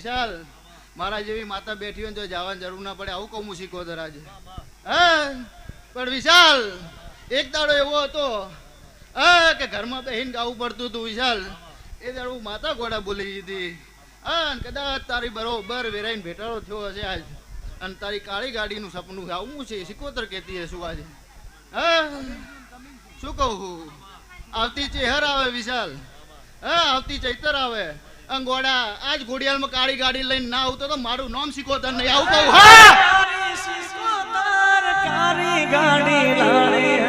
વિશાલ મારા જેવી માતા બેઠી હોય તો જવાની જરૂર ના પડે આવું કહું શીખોતર આજે હા પણ વિશાલ એક દાડો એવો હતો કે ઘરમાં બેહીને ગાવું પડતું હતું વિશાલ એ દાડો માતા ઘોડા બોલી દીધી હા કદાચ તારી બરોબર વેરાઈને ભેટાળો થયો હશે આજ અને તારી કાળી ગાડીનું સપનું આવું છે શીખોતર કહેતી હશું આજે હા શું કહું આવતી ચેહર આવે વિશાલ હા આવતી ચૈતર આવે અંગોડા આજ ઘોડિયાળમાં કાળી ગાડી લઈને ના આવતો તો મારું નામ શીખોતર નહીં આવું કહું હા કાળી ગાડી લાણી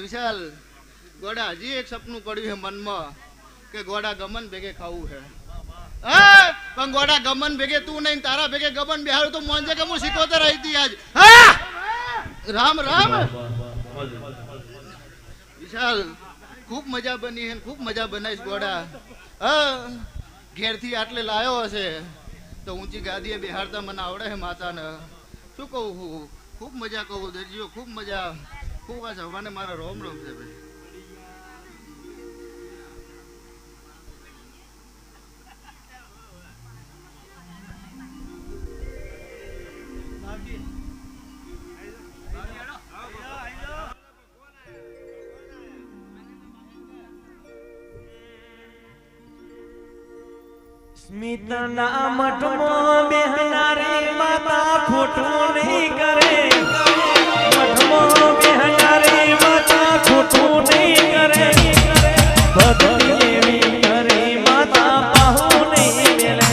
વિશાલ ગોડા હજી એક સપનું પડ્યું છે મનમાં કે ગોડા ગમન ભેગે ખાવું છે પણ ગોડા ગમન ભેગે તું નહીં તારા ભેગે ગમન બેહારું તો મોંજે કે હું શીખોતર આવી હતી આજ રામ રામ વિશાલ ખૂબ મજા બની છે ખૂબ મજા બનાવીશ ગોડા ઘેરથી આટલે લાયો હશે તો ઊંચી ગાદીએ બેહારતા મને આવડે છે માતાને શું કહું ખૂબ મજા કહું દરજીઓ ખૂબ મજા ખૂબ આ સવાને મારા રોમ રોમ છે ભાઈ સ્મિતના મઠમાં બેહનારી માતા ખોટું નહીં કરે મઠમાં બેહનારી માતા ખોટું નહીં કરે ભક્તિ એવી કરે માતા પાહુ નહીં મેલે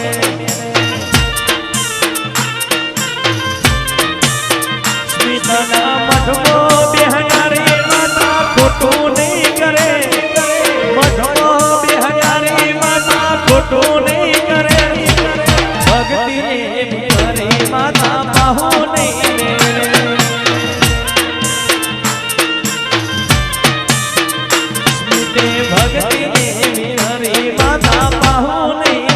સ્મિતના મઠમાં બેહનારી માતા ખોટું નહીં કરે મઠમાં બેહનારી માતા ખોટું નહીં માતા પાહુ નહીં સ્મિતે ભક્તિ દેવી હરી માતા પાહુ નહીં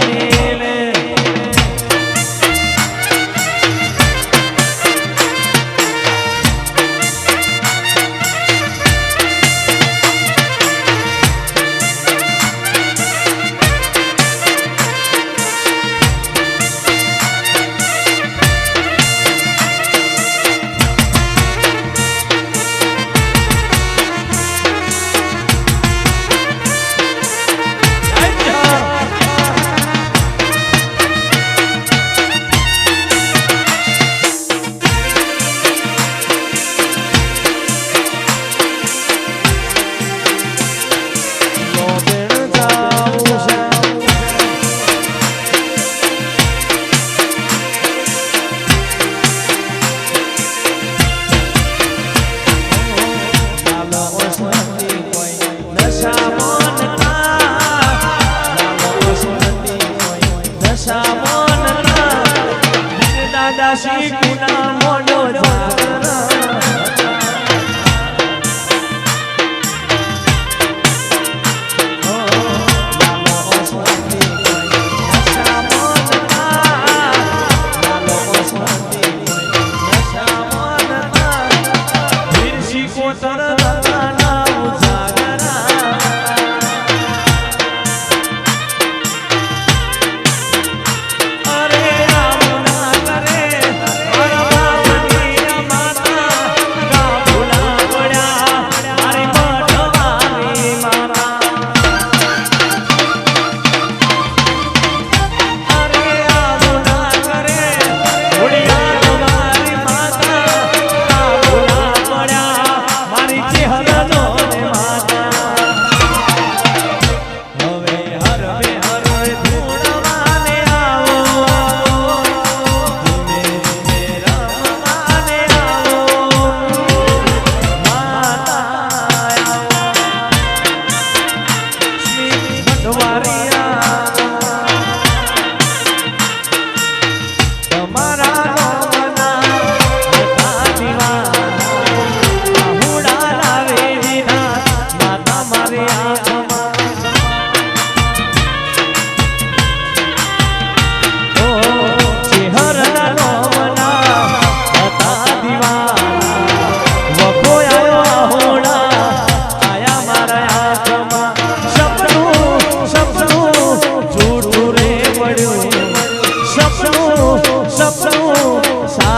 દાસી કુના મોડો અરે રામ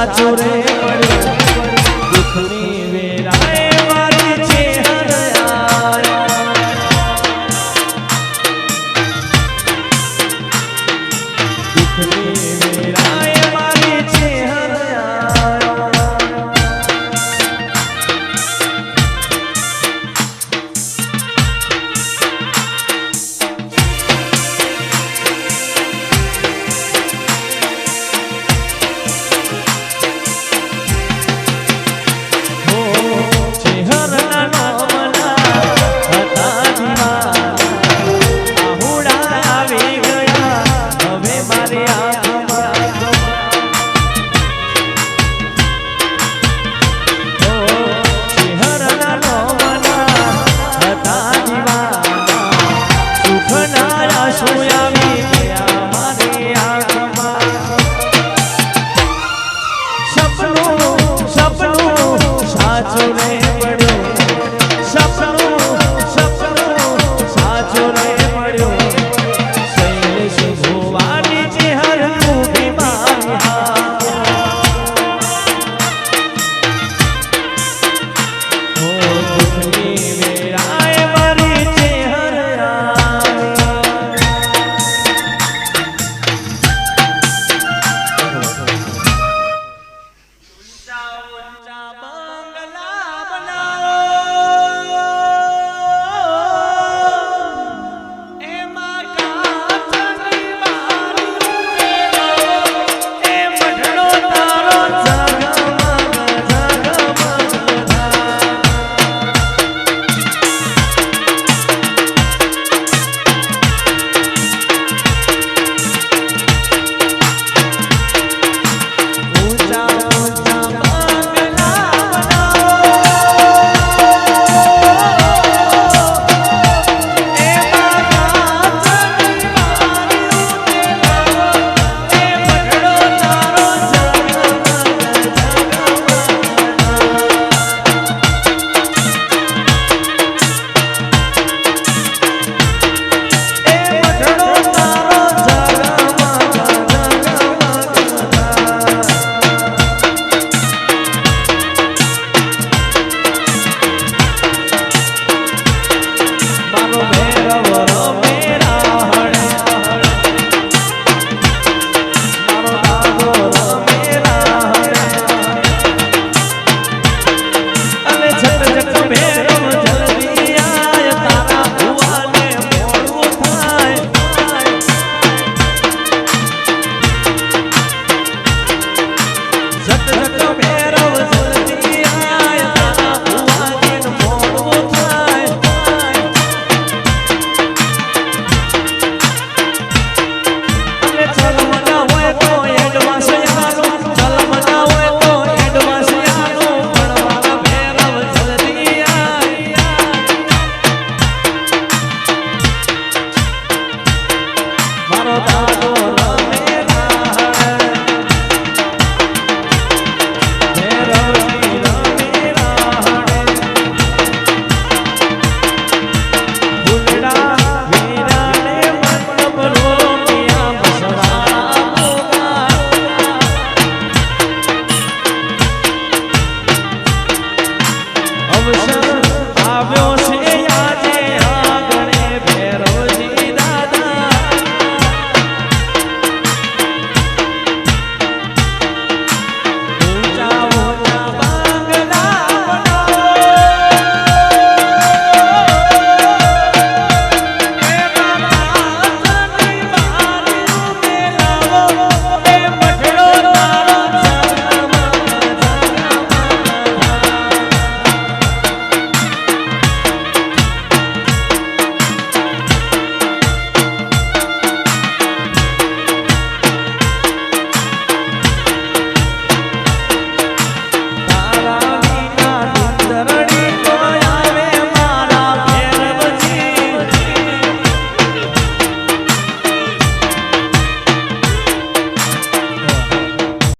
સાચું રે